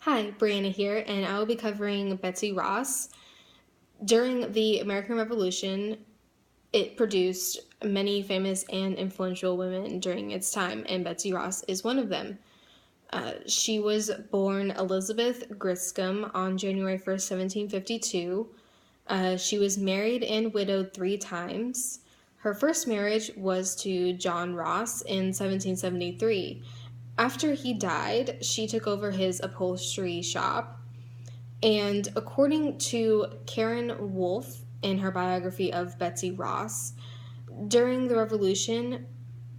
Hi, Brianna here, and I will be covering Betsy Ross. During the American Revolution, it produced many famous and influential women during its time, and Betsy Ross is one of them. She was born Elizabeth Griscom on January 1st, 1752. She was married and widowed 3 times. Her first marriage was to John Ross in 1773. After he died, she took over his upholstery shop. And according to Karen Wolfe in her biography of Betsy Ross, during the Revolution,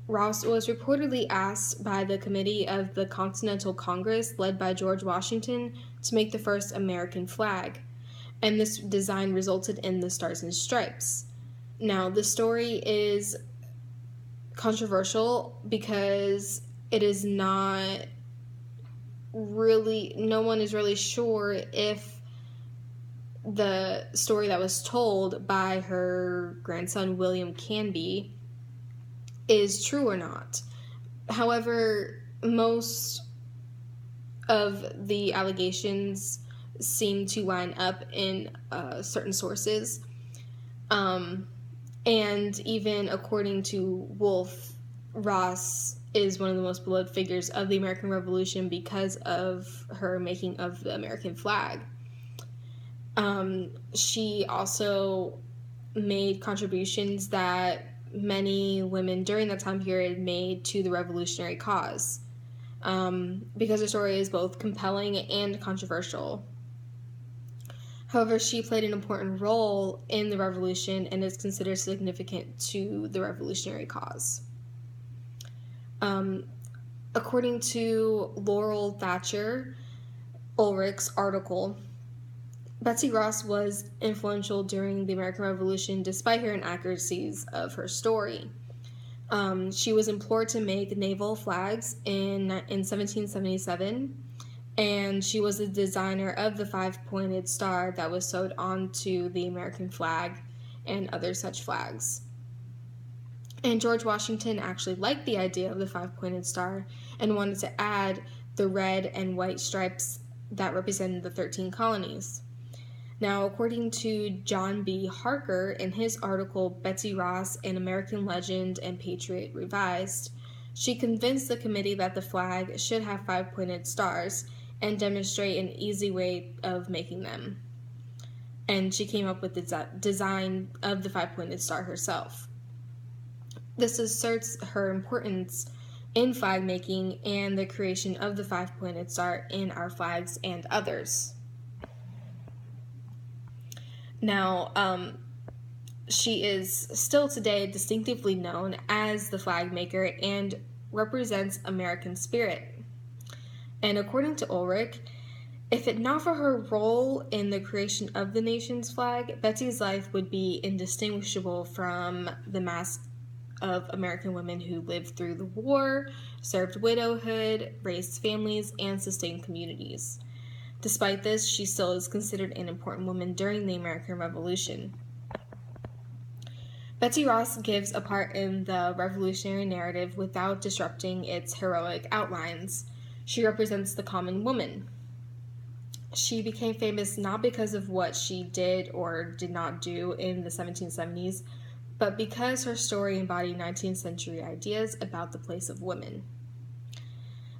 Ross was reportedly asked by the Committee of the Continental Congress, led by George Washington, to make the first American flag. And this design resulted in the Stars and Stripes. Now, the story is controversial because it is not really, no one is really sure if the story that was told by her grandson William Canby is true or not. However, most of the allegations seem to line up in certain sources. And even according to Wolfe, Ross is one of the most beloved figures of the American Revolution because of her making of the American flag. She also made contributions that many women during that time period made to the revolutionary cause, because her story is both compelling and controversial. However, she played an important role in the revolution and is considered significant to the revolutionary cause. According to Laurel Thatcher Ulrich's article, Betsy Ross was influential during the American Revolution despite her inaccuracies of her story. She was implored to make naval flags in 1777, and she was the designer of the 5-pointed star that was sewed onto the American flag and other such flags. And George Washington actually liked the idea of the 5-pointed star and wanted to add the red and white stripes that represented the 13 colonies. Now, according to John B. Harker in his article, Betsy Ross, An American Legend and Patriot Revised, she convinced the committee that the flag should have 5-pointed stars and demonstrate an easy way of making them. And she came up with the design of the 5-pointed star herself. This asserts her importance in flag making and the creation of the 5-pointed star in our flags and others. Now, she is still today distinctively known as the flag maker and represents American spirit. And according to Ulrich, if it not for her role in the creation of the nation's flag, Betsy's life would be indistinguishable from the mass of American women who lived through the war, served widowhood, raised families, and sustained communities. Despite this, she still is considered an important woman during the American Revolution. Betsy Ross gives a part in the revolutionary narrative without disrupting its heroic outlines. She represents the common woman. She became famous not because of what she did or did not do in the 1770s, but because her story embodied 19th century ideas about the place of women.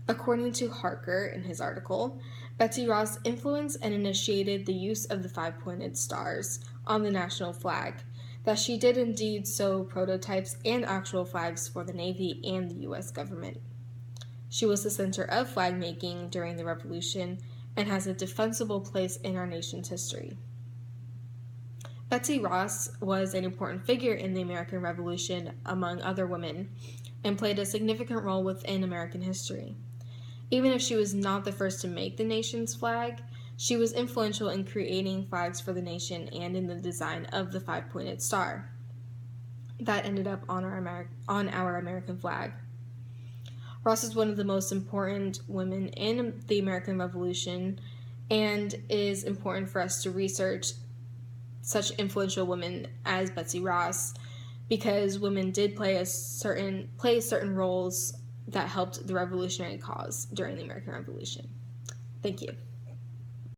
According to Harker in his article, Betsy Ross influenced and initiated the use of the 5-pointed stars on the national flag, that she did indeed sew prototypes and actual flags for the Navy and the U.S. government. She was the center of flag making during the Revolution and has a defensible place in our nation's history. Betsy Ross was an important figure in the American Revolution among other women and played a significant role within American history. Even if she was not the first to make the nation's flag, she was influential in creating flags for the nation and in the design of the 5-pointed star that ended up on our American flag. Ross is one of the most important women in the American Revolution and is important for us to research such influential women as Betsy Ross, because women did play certain roles that helped the revolutionary cause during the American Revolution. Thank you.